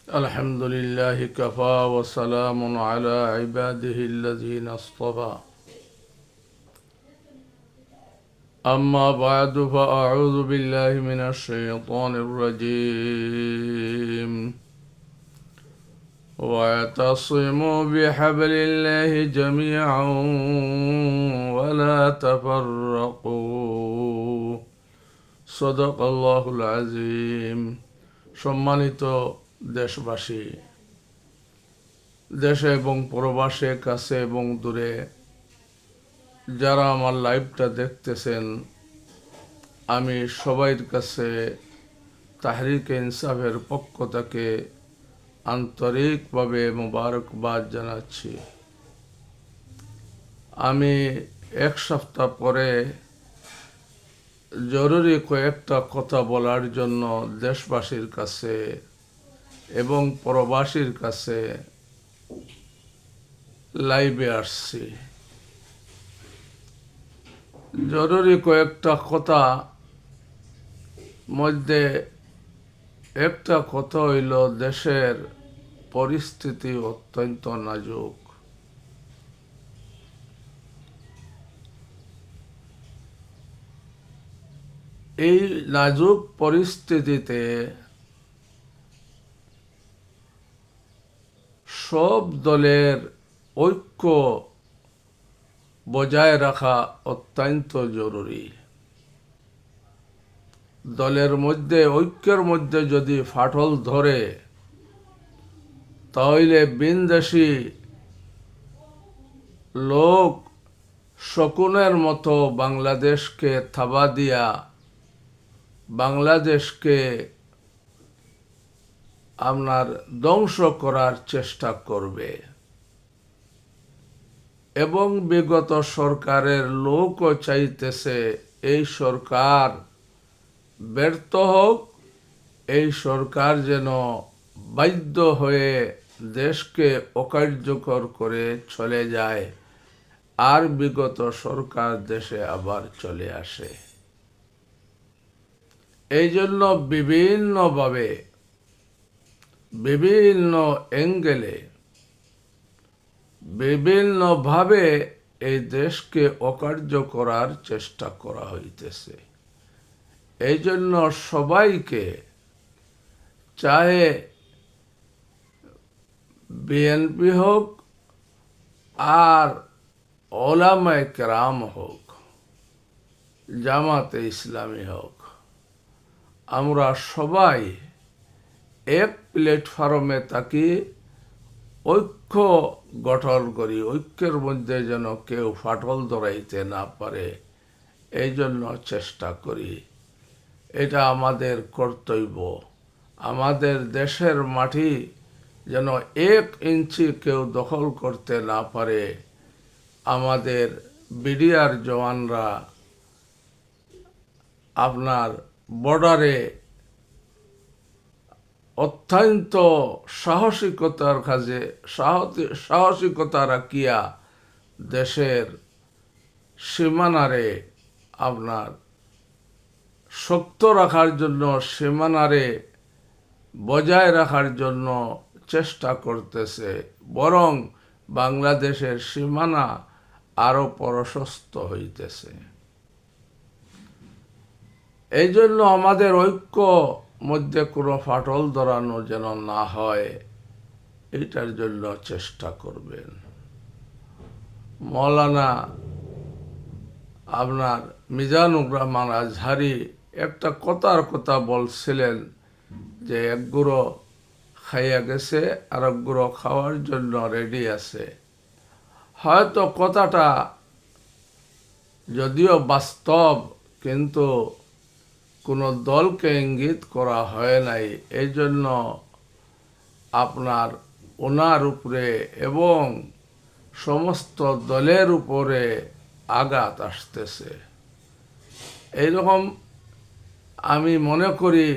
الحمد لله كفى وسلام على عباده الذين اصطفى أما بعد فأعوذ بالله من الشيطان الرجيم واعتصموا بحبل الله جميعا ولا تفرقوا صدق الله العظيم সম্মানিত দেশবাসী, দেশে এবং প্রবাসে, কাছে এবং দূরে যারা আমার লাইভটা দেখতেছেন, আমি সবার কাছে তাহরিক ইনসাফের পক্ষ থেকে আন্তরিকভাবে মোবারকবাদ জানাচ্ছি। আমি এক সপ্তাহ পরে জরুরি কয়েকটা কথা বলার জন্য দেশবাসীর কাছে এবং প্রবাসীর কাছে লাইভে আসছি। জরুরি কয়েকটা কথা মধ্যে একটা কথা হইল, দেশের পরিস্থিতি অত্যন্ত নাজুক। এই নাজুক পরিস্থিতিতে সব দলের ঐক্য বজায় রাখা অত্যন্ত জরুরি। দলের মধ্যে, ঐক্যের মধ্যে যদি ফাটল ধরে, তাহলে বিনদেশী লোক শকুনের মতো বাংলাদেশকে থাবা দিয়া বাংলাদেশকে আপনার ধ্বংস করার চেষ্টা করবে এবং বিগত সরকারের লোকও চাইতেছে এই সরকার ব্যর্থ হোক, এই সরকার যেন বাধ্য হয়ে দেশকে অকার্যকর করে চলে যায় আর বিগত সরকার দেশে আবার চলে আসে। এই জন্য বিভিন্নভাবে, বিভিন্ন অ্যাঙ্গেলে, বিভিন্নভাবে এই দেশকে অকার্য করার চেষ্টা করা হইতেছে। এই জন্য সবাইকে, চাহে বিএনপি হোক আর ওলামায়ে কেরাম হোক, জামাতে ইসলামী হোক, আমরা সবাই এক প্ল্যাটফর্মে থাকি, ঐক্য গঠন করি, ঐক্যের মধ্যে যেন কেউ ফাটল ধরাইতে না পারে, এই জন্য চেষ্টা করি। এটা আমাদের কর্তব্য। আমাদের দেশের মাটি যেন 1 ইঞ্চি কেউ দখল করতে না পারে। আমাদের বিডিআর জওয়ানরা আপনার বর্ডারে অত্যন্ত সাহসিকতা রাখিয়া দেশের সীমানারে আপনার শক্ত রাখার জন্য, সীমানারে বজায় রাখার জন্য চেষ্টা করতেছে, বরং বাংলাদেশের সীমানা আরো প্রশস্ত হইতেছে। এই জন্য আমাদের ঐক্য মধ্যে কোনো ফাটল ধরানো যেন না হয়, এইটার জন্য চেষ্টা করবেন। মৌলানা আপনার মিজানুর রহমান আজহারি একটা কথা বলছিলেন যে এক গুঁড়ো খাইয়া গেছে আর এক গুঁড়ো খাওয়ার জন্য রেডি আছে। হয়তো কথাটা যদিও বাস্তব, কিন্তু কোনো দলকে ইঙ্গিত করা হয় নাই। এই জন্য আপনার ওনার উপরে এবং সমস্ত দলের উপরে আঘাত আসতেছে। এইরকম আমি মনে করি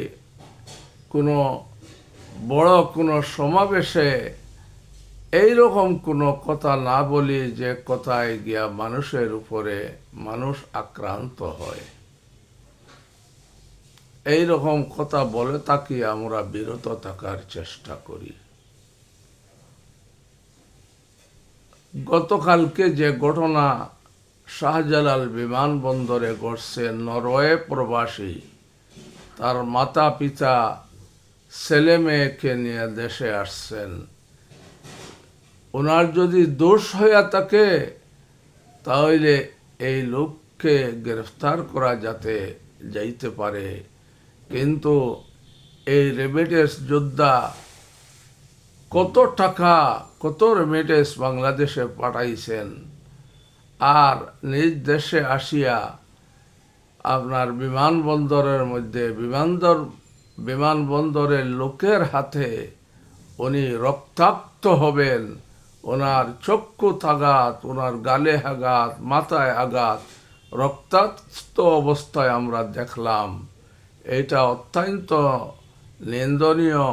কোনো বড় কোনো সমাবেশে এইরকম কোনো কথা না বলি যে কথায় গিয়া মানুষের উপরে মানুষ আক্রান্ত হয়। এই রকম কথা বলে তাকে আমরা বিরত থাকার চেষ্টা করি। গতকালকে যে ঘটনা শাহজালাল বিমানবন্দরে ঘটছে, নরওয়ে প্রবাসী তার মাতা পিতা ছেলে মেয়েকে নিয়ে দেশে আসছেন, ওনার যদি দোষ হইয়া থাকে তাহলে এই লোককে গ্রেফতার করা যাইতে পারে। কিন্তু এই রেমিটেন্স যোদ্ধা কত টাকা, কত রেমিটেন্স বাংলাদেশে পাঠাইছেন, আর নিজ দেশে আসিয়া আপনার বিমানবন্দরের মধ্যে বিমানবন্দরের লোকের হাতে উনি রক্তাক্ত হবেন, ওনার চক্ষুতাঘাত, ওনার গালে আঘাত, মাথায় আঘাত, রক্তাক্ত অবস্থায় আমরা দেখলাম। এটা অত্যন্ত নিন্দনীয়।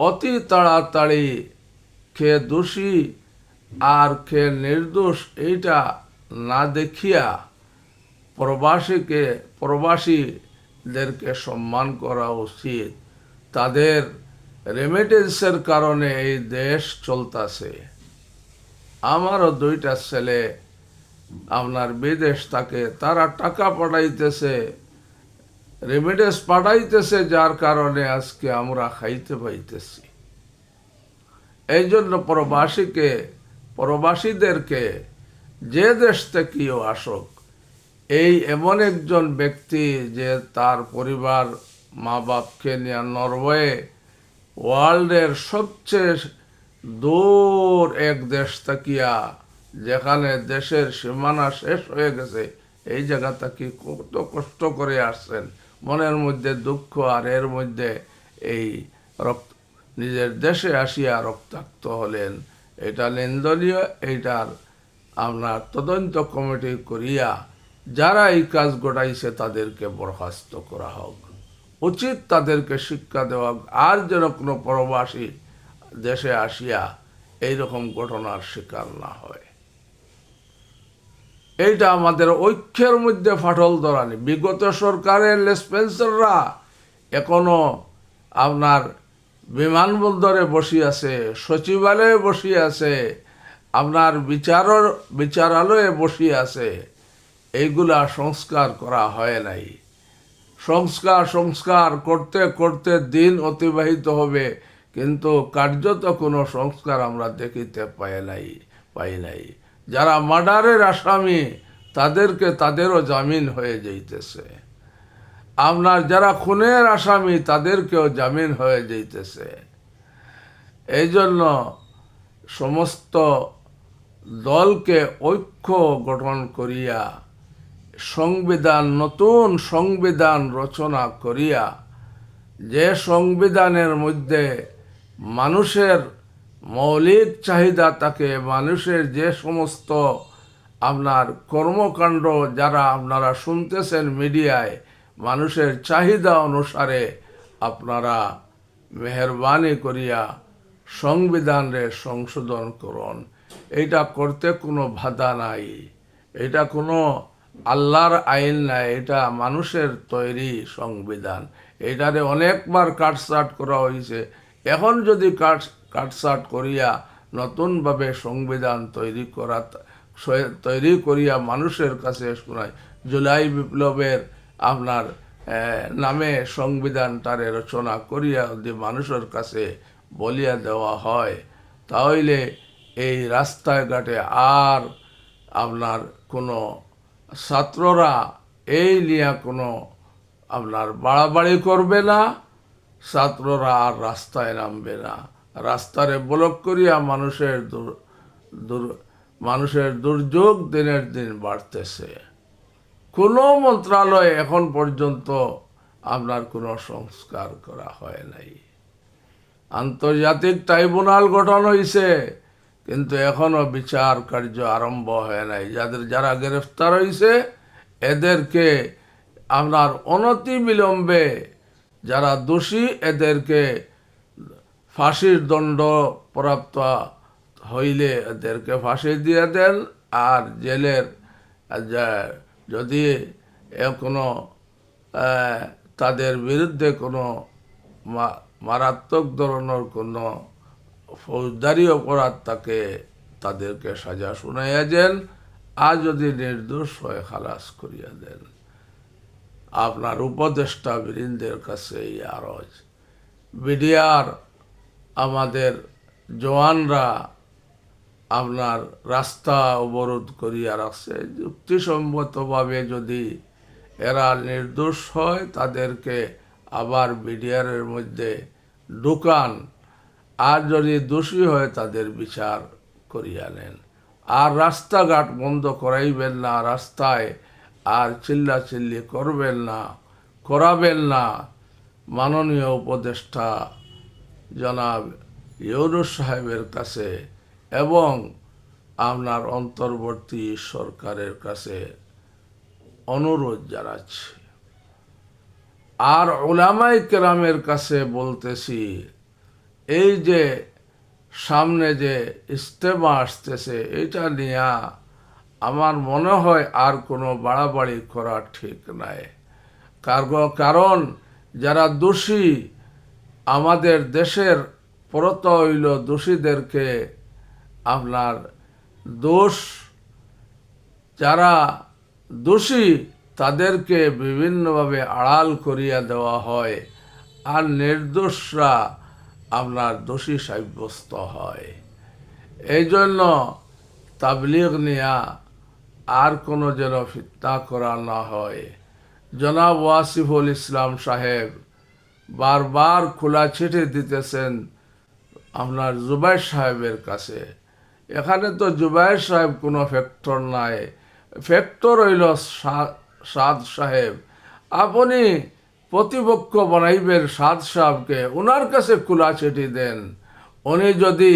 অতি তাড়াতাড়ি কে দোষী আর কে নির্দোষ এইটা না দেখিয়া প্রবাসীদেরকে সম্মান করা উচিত। তাদের রেমিটেন্সের কারণে এই দেশ চলতেছে। আমারও দুইটা ছেলে আপনার বিদেশ থাকে, তারা টাকা পাঠাইতেছে, রেমিটেন্স পাঠাইতেছে, যার কারণে আজকে আমরা খাইতে পাইতেছি। এই জন্য প্রবাসীদেরকে যে দেশ থেকেও আসুক, এই এমন একজন ব্যক্তি যে তার পরিবার মা বাপকে নিয়ে নরওয়ে ওয়ার্ল্ডের সবচেয়ে দূর এক দেশ থাকিয়া, যেখানে দেশের সীমানা শেষ হয়ে গেছে, এই জায়গা থেকে কত কষ্ট করে আসছেন, মনের মধ্যে দুঃখ, আর এর মধ্যে এই নিজের দেশে আসিয়া রক্তাক্ত হলেন। এটা নিন্দনীয়। এইটার আপনার তদন্ত কমিটি করিয়া যারা এই কাজ ঘটাইছে তাদেরকে বরখাস্ত করা হোক, উচিত তাদেরকে শিক্ষা দেওয়া, আর যেন কোনো প্রবাসী দেশে আসিয়া এইরকম ঘটনার শিকার না হয়। এইটা আমাদের ঐক্যের মধ্যে ফাটল ধরানি। বিগত সরকারের লেসপেন্সাররা এখনো আপনার বিমানবন্দরে বসে আছে, সচিবালয়ে বসে আছে, আপনার বিচারালয়ে বসে আছে। এইগুলা সংস্কার করা হয় নাই। সংস্কার করতে করতে দিন অতিবাহিত হবে, কিন্তু কার্যত কোনো সংস্কার আমরা দেখিতে পাই নাই। যারা মার্ডারের আসামি তাদেরও জামিন হয়ে যাইতেছে। আপনার যারা খুনের আসামি তাদেরকেও জামিন হয়ে যাইতেছে। এই জন্য সমস্ত দলকে ঐক্য গঠন করিয়া নতুন সংবিধান রচনা করিয়া, যে সংবিধানের মধ্যে মানুষের মৌলিক চাহিদা থাকে, মানুষের যে সমস্ত আপনার কর্মকাণ্ড যারা আপনারা শুনতেছেন মিডিয়ায়, মানুষের চাহিদা অনুসারে আপনারা মেহরবানি করিয়া সংবিধানে সংশোধন করুন। এইটা করতে কোনো বাধা নাই, এটা কোনো আল্লাহর আইন নাই, এটা মানুষের তৈরি সংবিধান। এটারে অনেকবার কাটছাট করা হয়েছে। এখন যদি কাটছাট করিয়া নতুনভাবে সংবিধান তৈরি করিয়া মানুষের কাছে শোনায়, জুলাই বিপ্লবের আপনার নামে সংবিধানটারে রচনা করিয়া যদি মানুষের কাছে বলিয়া দেওয়া হয়, তাহলে এই রাস্তায় ঘাটে আর আপনার কোনো ছাত্ররা এই নিয়ে কোনো আপনার বাড়াবাড়ি করবে না, ছাত্ররা আর রাস্তায় নামবে না। রাস্তারে ব্লক করিয়া মানুষের দুর্যোগ দিনের দিন বাড়তেছে। কোনো মন্ত্রণালয় এখন পর্যন্ত আপনার কোনো সংস্কার করা হয় নাই। আন্তর্জাতিক ট্রাইব্যুনাল গঠন হয়েছে, কিন্তু এখনো বিচার কার্য আরম্ভ হয় নাই। যারা গ্রেফতার হয়েছে এদেরকে আপনার অনতিবিলম্বে, যারা দোষী এদেরকে ফাঁসির দণ্ড প্রাপ্ত হইলে এদেরকে ফাঁসি দিয়ে দেন, আর জেলের যদি কোনো তাদের বিরুদ্ধে কোনো মারাত্মক ধরনের কোনো ফৌজদারি অপরাধ থাকে তাদেরকে সাজা শুনাইয়া দেন, আর যদি নির্দোষ হয় খালাস করিয়া দেন। আপনার উপদেষ্টা বৃন্দের কাছে এই আরজ। বিডিআর আমাদের জওয়ানরা আপনার রাস্তা অবরোধ করিয়া রাখছে, যুক্তিসম্মতভাবে যদি এরা নির্দোষ হয় তাদেরকে আবার বিডিআরের মধ্যে ঢুকান, আর যদি দোষী হয় তাদের বিচার করিয়া নেন। আর রাস্তাঘাট বন্ধ করাইবেন না, রাস্তায় আর চিল্লাচিল্লি করবেন না, করাবেন না। মাননীয় উপদেষ্টা জনাব ইউনূস সাহেবের কাছে এবং আপনার অন্তর্বর্তী সরকারের কাছে অনুরোধ জানাচ্ছি। আর উলামায়ে কেরামের কাছে বলতেছি, এই যে সামনে যে ইজতেমা আসতেছে, এটা নিয়ে আমার মনে হয় আর কোনো বাড়াবাড়ি করা ঠিক নাই। কারণ যারা দোষী, আমাদের দেশের পরত হইল দোষীদেরকে আপনার দোষ, যারা দোষী তাদেরকে বিভিন্নভাবে আড়াল করিয়া দেওয়া হয়, আর নির্দোষরা আপনার দোষী সাব্যস্ত হয়। এই জন্য তাবলীগ নিয়া আর কোনো যেন ফিতনা করা না হয়। জনাব ওয়াসিফুল ইসলাম সাহেব বারবার খোলা চিঠি দিতেছেন আপনার জুবাইর সাহেবের কাছে। এখানে তো জুবাইর সাহেব কোনো ফ্যাক্টর নাই, ফ্যাক্টর হইল সাদ সাহেব। আপনি প্রতিপক্ষ বানাইবেন সাদ সাহেবকে, ওনার কাছে খোলা চিঠি দেন। উনি যদি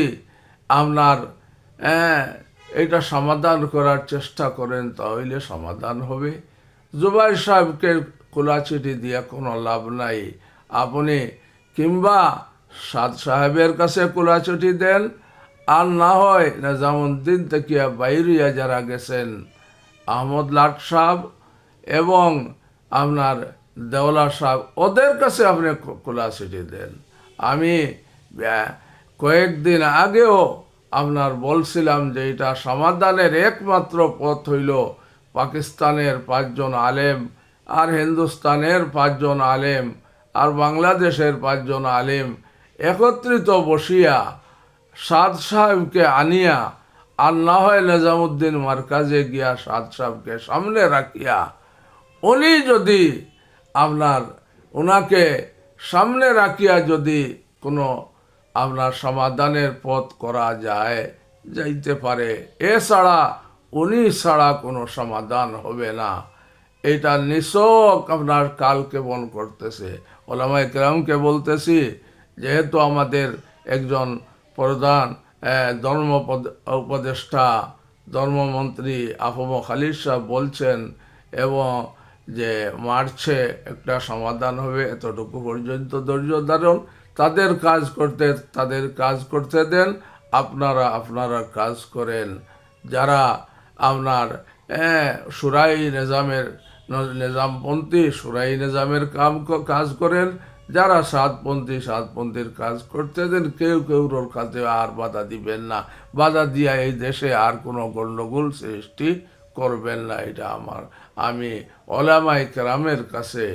আপনার এটা সমাধান করার চেষ্টা করেন তাহলে সমাধান হবে। জুবাইর সাহেবকে খোলা চিঠি দিয়া কোনো লাভ নাই। আপনি কিংবা সাদ সাহেবের কাছে খোলা চিঠি দেন, আর না হয় নিজামুদ্দিন থেকে বাইরিয়া যারা গেছেন আহমদ লাট সাহেব এবং আপনার দেওলা সাহেব, ওদের কাছে আপনি খোলা চিঠি দেন। আমি কয়েকদিন আগেও আপনার বলছিলাম যে এটা সমাধানের একমাত্র পথ হইল পাকিস্তানের 5 জন আলেম, আর হিন্দুস্তানের 5 জন আলেম, আর বাংলাদেশের 5 জন আলেম একত্রিত বসিয়া সাদ সাহেবকে আনিয়া, আর না হয় নিজামুদ্দিন মার্কাজে গিয়া সাদ সাহেবকে সামনে রাখিয়া, উনি যদি আপনার ওনাকে সামনে রাখিয়া যদি কোনো আপনার সমাধানের পথ করা যাইতে পারে, এছাড়া উনি ছাড়া কোনো সমাধান হবে না। এটা নিছক আপনার কালকে বন করতেছে। ওলামায়ে কেরামকে বলতেছি, যেহেতু আমাদের একজন প্রধান ধর্ম উপদেষ্টা ধর্মমন্ত্রী আফম খালিদ সাহেব বলছেন এবং যে মার্চে একটা সমাধান হবে, এতটুকু পর্যন্ত ধৈর্য ধারণ, তাদের কাজ করতে দেন, আপনারা কাজ করেন। যারা আপনার সুরাই নিজামপন্থী সুরাই নিজামের কাজ করেন, যারা সাতপন্থীর কাজ করতে দেন। কেউ কেউর কাছে আর বাধা দিবেন না, বাধা দিয়া এই দেশে আর কোনো গণ্ডগোল সৃষ্টি করবেন না। এটা আমি ওলামায়ে কেরামের কাছে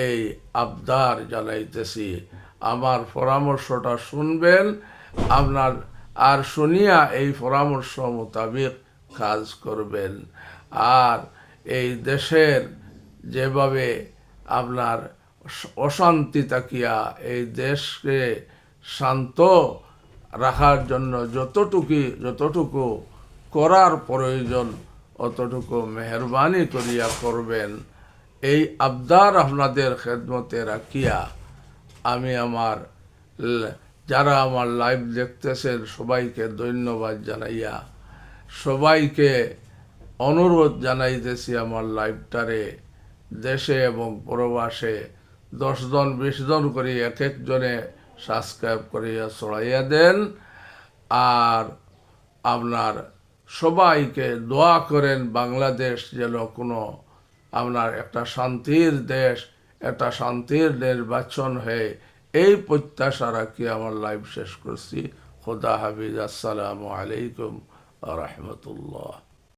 এই আবদার জানাইতেছি। আমার পরামর্শটা শুনবেন আপনার, আর শুনিয়া এই পরামর্শ মোতাবেক কাজ করবেন। আর এই দেশের যেভাবে আপনার অশান্তি থাকিয়া এই দেশকে শান্ত রাখার জন্য যতটুকু করার প্রয়োজন অতটুকু মেহরবানি করিয়া করবেন। এই আবদার আপনাদের খেদমতে রাখিয়া আমি যারা আমার লাইভ দেখতেছেন সবাইকে ধন্যবাদ জানাইয়া, সবাইকে অনুরোধ জানাইতেছি আমার লাইভটারে দেশে এবং প্রবাসে 10 জন 20 জন করে এক একজনে সাবস্ক্রাইব করিয়া ছড়াইয়া দেন। আর আপনার সবাইকে দোয়া করেন বাংলাদেশ যেন কোনো আপনার একটা শান্তির দেশ, একটা শান্তির নির্বাচন হয়ে এই প্রত্যাশা রাখি আমার লাইভ শেষ করছি। খোদা হাফিজ। আসসালামু আলাইকুম ওয়া রাহমাতুল্লাহ।